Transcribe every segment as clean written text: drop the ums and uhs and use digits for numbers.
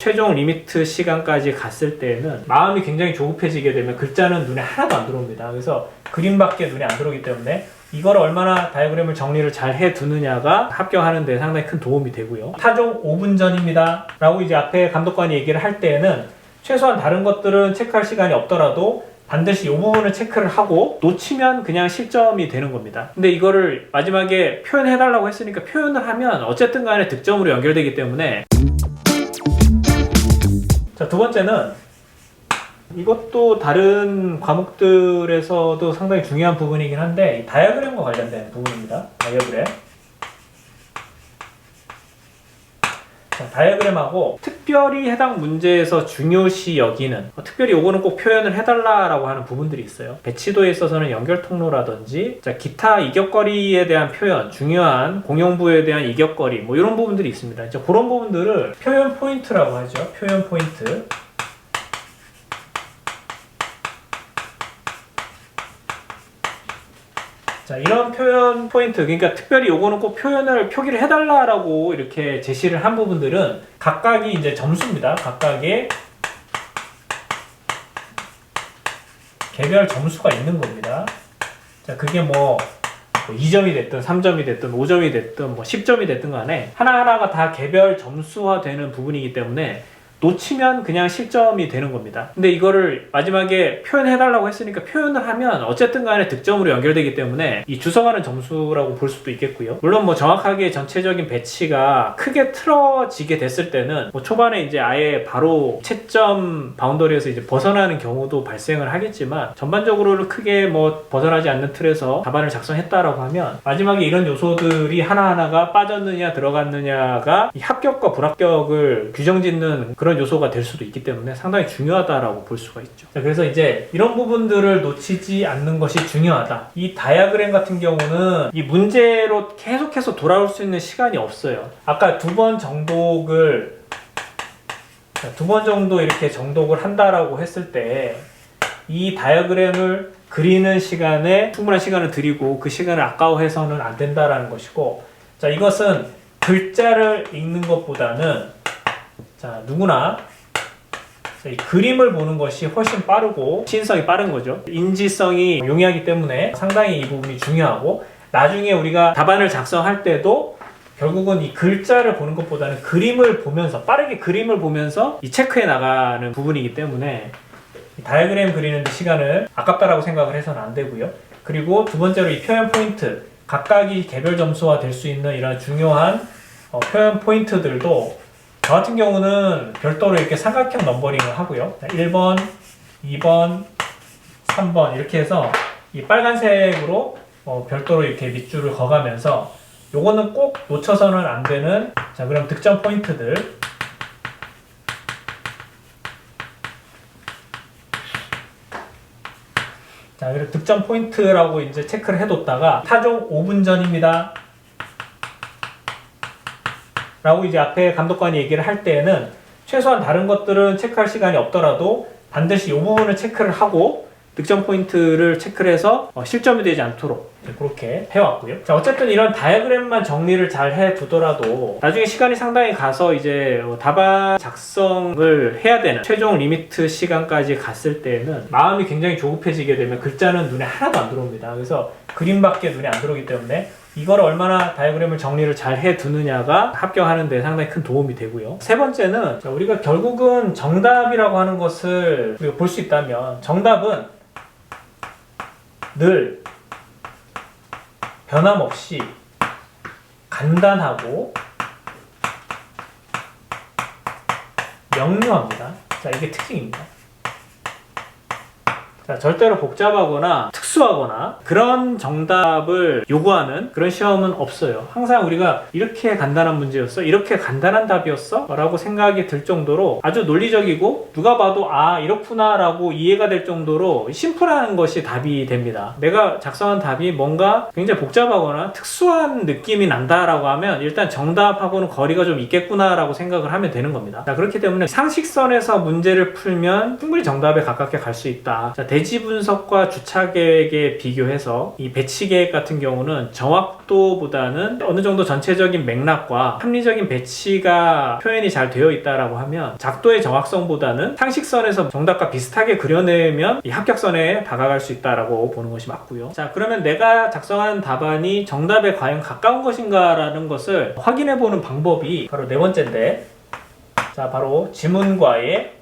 최종 리미트 시간까지 갔을 때는 마음이 굉장히 조급해지게 되면 글자는 눈에 하나도 안 들어옵니다. 그래서 그림밖에 눈에 안 들어오기 때문에 이걸 얼마나 다이어그램을 정리를 잘 해두느냐가 합격하는 데 상당히 큰 도움이 되고요. 타종 5분 전입니다 라고 이제 앞에 감독관이 얘기를 할 때에는 최소한 다른 것들은 체크할 시간이 없더라도 반드시 이 부분을 체크를 하고 놓치면 그냥 실점이 되는 겁니다. 근데 이거를 마지막에 표현해달라고 했으니까 표현을 하면 어쨌든 간에 득점으로 연결되기 때문에. 자, 두 번째는 이것도 다른 과목들에서도 상당히 중요한 부분이긴 한데 다이어그램과 관련된 부분입니다. 다이어그램. 자, 다이어그램하고 특별히 해당 문제에서 중요시 여기는 특별히 요거는 꼭 표현을 해달라라고 하는 부분들이 있어요. 배치도에 있어서는 연결 통로라든지 기타 이격거리에 대한 표현, 중요한 공용부에 대한 이격거리 뭐 이런 부분들이 있습니다. 이제 그런 부분들을 표현 포인트라고 하죠. 표현 포인트. 자, 이런 표현 포인트, 그러니까 특별히 요거는 꼭 표기를 해달라라고 이렇게 제시를 한 부분들은 각각이 이제 점수입니다. 각각의 개별 점수가 있는 겁니다. 자, 그게 뭐 2점이 됐든 3점이 됐든 5점이 됐든 뭐 10점이 됐든 간에 하나하나가 다 개별 점수화되는 부분이기 때문에 놓치면 그냥 실점이 되는 겁니다. 근데 이거를 마지막에 표현해달라고 했으니까 표현을 하면 어쨌든 간에 득점으로 연결되기 때문에 이 주석하는 점수라고 볼 수도 있겠고요. 물론 뭐 정확하게 전체적인 배치가 크게 틀어지게 됐을 때는 뭐 초반에 이제 아예 바로 채점 바운더리에서 이제 벗어나는 경우도 발생을 하겠지만 전반적으로는 크게 뭐 벗어나지 않는 틀에서 답안을 작성했다라고 하면 마지막에 이런 요소들이 하나하나가 빠졌느냐 들어갔느냐가 이 합격과 불합격을 규정짓는 그런 요소가 될 수도 있기 때문에 상당히 중요하다라고 볼 수가 있죠. 자, 그래서 이제 이런 부분들을 놓치지 않는 것이 중요하다. 이 다이어그램 같은 경우는 이 문제로 계속해서 돌아올 수 있는 시간이 없어요. 아까 두 번 정도 이렇게 정독을 한다라고 했을 때 이 다이어그램을 그리는 시간에 충분한 시간을 들이고 그 시간을 아까워해서는 안 된다라는 것이고, 자, 이것은 글자를 읽는 것보다는 자, 누구나 이 그림을 보는 것이 훨씬 빠르고 시인성이 빠른 거죠. 인지성이 용이하기 때문에 상당히 이 부분이 중요하고, 나중에 우리가 답안을 작성할 때도 결국은 이 글자를 보는 것보다는 그림을 보면서 빠르게 그림을 보면서 이 체크해 나가는 부분이기 때문에 이 다이어그램 그리는 데 시간을 아깝다라고 생각을 해서는 안 되고요. 그리고 두 번째로 이 표현 포인트, 각각이 개별 점수화 될 수 있는 이런 중요한 표현 포인트들도 저 같은 경우는 별도로 이렇게 삼각형 넘버링을 하고요. 1번, 2번, 3번 이렇게 해서 이 빨간색으로 별도로 이렇게 밑줄을 그어가면서 요거는 꼭 놓쳐서는 안 되는, 자, 그럼 득점 포인트들. 자, 그리고 득점 포인트라고 이제 체크를 해뒀다가 타종 5분 전입니다 라고 이제 앞에 감독관이 얘기를 할 때에는 최소한 다른 것들은 체크할 시간이 없더라도 반드시 이 부분을 체크를 하고 득점 포인트를 체크를 해서 실점이 되지 않도록 그렇게 해왔고요. 자, 어쨌든 이런 다이어그램만 정리를 잘 해두더라도 나중에 시간이 상당히 가서 이제 답안 작성을 해야 되는 최종 리미트 시간까지 갔을 때는 마음이 굉장히 조급해지게 되면 글자는 눈에 하나도 안 들어옵니다. 그래서 그림밖에 눈에 안 들어오기 때문에 이걸 얼마나 다이어그램을 정리를 잘 해두느냐가 합격하는 데 상당히 큰 도움이 되고요. 세 번째는 우리가 결국은 정답이라고 하는 것을 우리가 볼 수 있다면 정답은 늘 변함없이 간단하고 명료합니다. 자, 이게 특징입니다. 자, 절대로 복잡하거나 특수하거나 그런 정답을 요구하는 그런 시험은 없어요. 항상 우리가 이렇게 간단한 문제였어? 이렇게 간단한 답이었어? 라고 생각이 들 정도로 아주 논리적이고 누가 봐도 아, 이렇구나 라고 이해가 될 정도로 심플한 것이 답이 됩니다. 내가 작성한 답이 뭔가 굉장히 복잡하거나 특수한 느낌이 난다라고 하면 일단 정답하고는 거리가 좀 있겠구나 라고 생각을 하면 되는 겁니다. 자, 그렇기 때문에 상식선에서 문제를 풀면 충분히 정답에 가깝게 갈 수 있다. 자, 대지 분석과 주차계 계획에 비교해서 이 배치 계획 같은 경우는 정확도보다는 어느 정도 전체적인 맥락과 합리적인 배치가 표현이 잘 되어 있다라고 하면 작도의 정확성보다는 상식선에서 정답과 비슷하게 그려내면 이 합격선에 다가갈 수 있다라고 보는 것이 맞고요. 자, 그러면 내가 작성한 답안이 정답에 과연 가까운 것인가 라는 것을 확인해 보는 방법이 바로 네 번째인데, 자, 바로 지문과의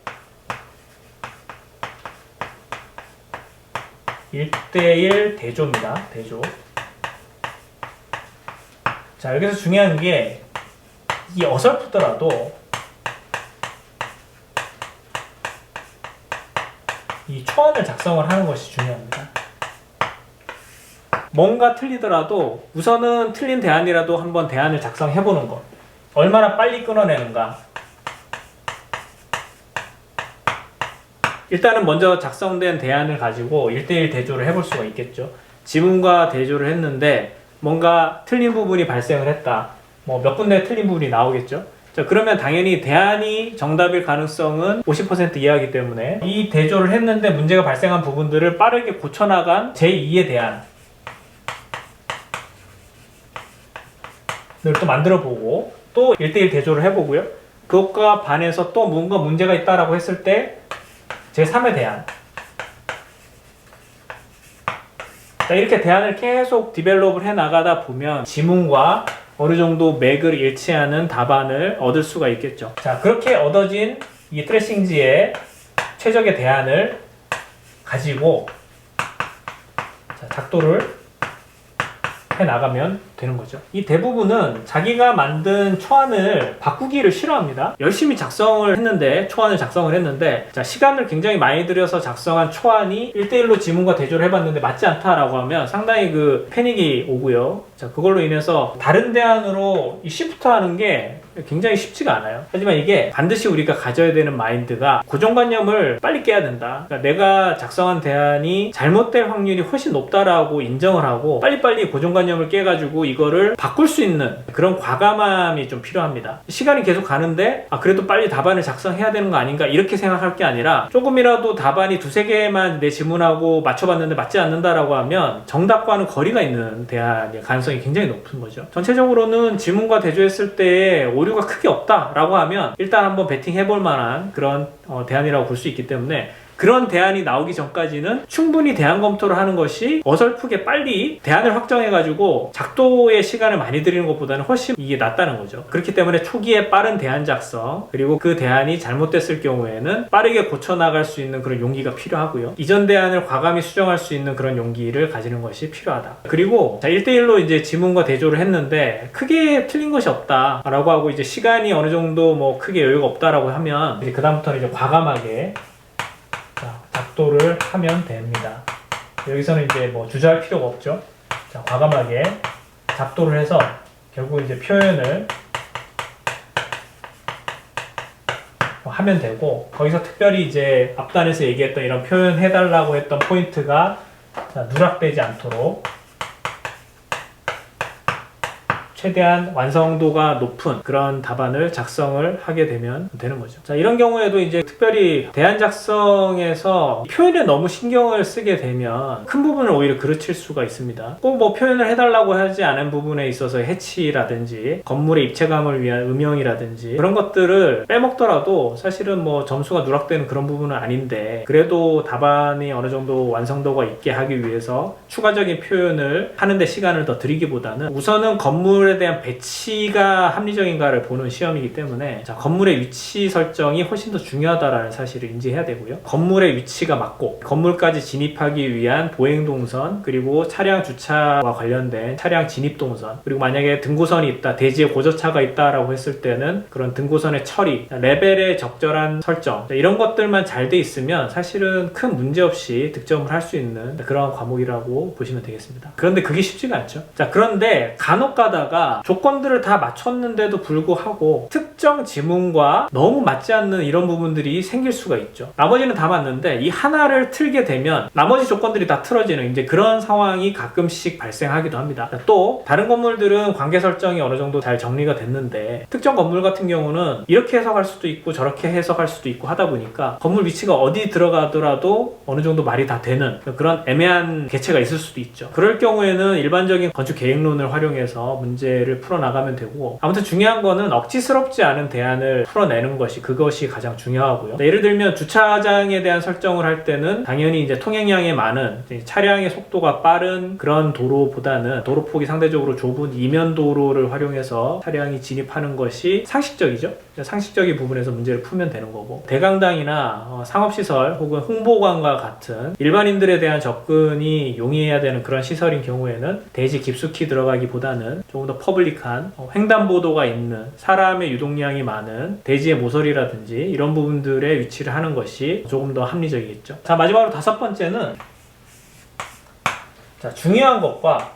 1:1 대조입니다. 대조. 자, 여기서 중요한 게 이 어설프더라도 이 초안을 작성을 하는 것이 중요합니다. 뭔가 틀리더라도 우선은 틀린 대안이라도 한번 대안을 작성해 보는 것. 얼마나 빨리 끊어내는가. 일단은 먼저 작성된 대안을 가지고 1:1 대조를 해볼 수가 있겠죠. 지문과 대조를 했는데 뭔가 틀린 부분이 발생을 했다. 뭐 몇 군데 틀린 부분이 나오겠죠. 자, 그러면 당연히 대안이 정답일 가능성은 50% 이하이기 때문에 이 대조를 했는데 문제가 발생한 부분들을 빠르게 고쳐나간 제2의 대안을 또 만들어 보고 또 1:1 대조를 해보고요. 그것과 반해서 또 뭔가 문제가 있다라고 했을 때 제3의 대안. 자, 이렇게 대안을 계속 디벨롭을 해 나가다 보면 지문과 어느 정도 맥을 일치하는 답안을 얻을 수가 있겠죠. 자, 그렇게 얻어진 이 트래싱지의 최적의 대안을 가지고 자, 작도를 해 나가면 되는 거죠. 이 대부분은 자기가 만든 초안을 바꾸기를 싫어합니다. 열심히 작성을 했는데, 초안을 작성을 했는데, 자, 시간을 굉장히 많이 들여서 작성한 초안이 1:1로 지문과 대조를 해봤는데 맞지 않다라고 하면 상당히 그 패닉이 오고요. 자, 그걸로 인해서 다른 대안으로 이 시프트 하는 게 굉장히 쉽지가 않아요. 하지만 이게 반드시 우리가 가져야 되는 마인드가 고정관념을 빨리 깨야 된다. 그러니까 내가 작성한 대안이 잘못될 확률이 훨씬 높다라고 인정을 하고 빨리빨리 고정관념을 깨가지고 이거를 바꿀 수 있는 그런 과감함이 좀 필요합니다. 시간이 계속 가는데 그래도 빨리 답안을 작성해야 되는 거 아닌가 이렇게 생각할 게 아니라 조금이라도 답안이 두세 개만 내 지문하고 맞춰봤는데 맞지 않는다라고 하면 정답과는 거리가 있는 대안의 가능성이 굉장히 높은 거죠. 전체적으로는 지문과 대조했을 때 오류가 크게 없다라고 하면 일단 한번 베팅해볼 만한 그런 대안이라고 볼 수 있기 때문에 그런 대안이 나오기 전까지는 충분히 대안 검토를 하는 것이 어설프게 빨리 대안을 확정해가지고 작도의 시간을 많이 들이는 것보다는 훨씬 이게 낫다는 거죠. 그렇기 때문에 초기에 빠른 대안 작성, 그리고 그 대안이 잘못됐을 경우에는 빠르게 고쳐나갈 수 있는 그런 용기가 필요하고요. 이전 대안을 과감히 수정할 수 있는 그런 용기를 가지는 것이 필요하다. 그리고 자, 1:1로 이제 지문과 대조를 했는데 크게 틀린 것이 없다라고 하고 이제 시간이 어느 정도 뭐 크게 여유가 없다라고 하면 이제 그다음부터는 이제 과감하게 작도를 하면 됩니다. 여기서는 이제 뭐 주저할 필요가 없죠. 자, 과감하게 작도를 해서 결국 이제 표현을 하면 되고, 거기서 특별히 이제 앞단에서 얘기했던 이런 표현해달라고 했던 포인트가 누락되지 않도록 최대한 완성도가 높은 그런 답안을 작성을 하게 되면 되는 거죠. 자, 이런 경우에도 이제 특별히 대안 작성에서 표현에 너무 신경을 쓰게 되면 큰 부분을 오히려 그르칠 수가 있습니다. 꼭 뭐 표현을 해달라고 하지 않은 부분에 있어서 해치라든지 건물의 입체감을 위한 음영이라든지 그런 것들을 빼먹더라도 사실은 뭐 점수가 누락되는 그런 부분은 아닌데, 그래도 답안이 어느 정도 완성도가 있게 하기 위해서 추가적인 표현을 하는데 시간을 더 들이기보다는 우선은 건물에 대한 배치가 합리적인가를 보는 시험이기 때문에 자, 건물의 위치 설정이 훨씬 더 중요하다라는 사실을 인지해야 되고요. 건물의 위치가 맞고 건물까지 진입하기 위한 보행동선, 그리고 차량 주차와 관련된 차량 진입동선, 그리고 만약에 등고선이 있다, 대지에 고저차가 있다라고 했을 때는 그런 등고선의 처리, 레벨의 적절한 설정, 이런 것들만 잘 돼 있으면 사실은 큰 문제 없이 득점을 할 수 있는 그런 과목이라고 보시면 되겠습니다. 그런데 그게 쉽지가 않죠. 자, 그런데 간혹 가다가 우리가 조건들을 다 맞췄는데도 불구하고 특정 지문과 너무 맞지 않는 이런 부분들이 생길 수가 있죠. 나머지는 다 맞는데 이 하나를 틀게 되면 나머지 조건들이 다 틀어지는 이제 그런 상황이 가끔씩 발생하기도 합니다. 또 다른 건물들은 관계 설정이 어느 정도 잘 정리가 됐는데 특정 건물 같은 경우는 이렇게 해석할 수도 있고 저렇게 해석할 수도 있고 하다 보니까 건물 위치가 어디 들어가더라도 어느 정도 말이 다 되는 그런 애매한 개체가 있을 수도 있죠. 그럴 경우에는 일반적인 건축 계획론을 활용해서 문제를 풀어나가면 되고, 아무튼 중요한 거는 억지스럽지 않은 대안을 풀어내는 것이 그것이 가장 중요하고요. 예를 들면 주차장에 대한 설정을 할 때는 당연히 이제 통행량이 많은 차량의 속도가 빠른 그런 도로보다는 도로폭이 상대적으로 좁은 이면 도로를 활용해서 차량이 진입하는 것이 상식적이죠. 상식적인 부분에서 문제를 풀면 되는 거고, 대강당이나 상업시설 혹은 홍보관과 같은 일반인들에 대한 접근이 용이해야 되는 그런 시설인 경우에는 대지 깊숙이 들어가기보다는 조금 더 퍼블릭한 횡단보도가 있는 사람의 유동량이 많은 대지의 모서리라든지 이런 부분들에 위치를 하는 것이 조금 더 합리적이겠죠. 자, 마지막으로 5번째는 자, 중요한 것과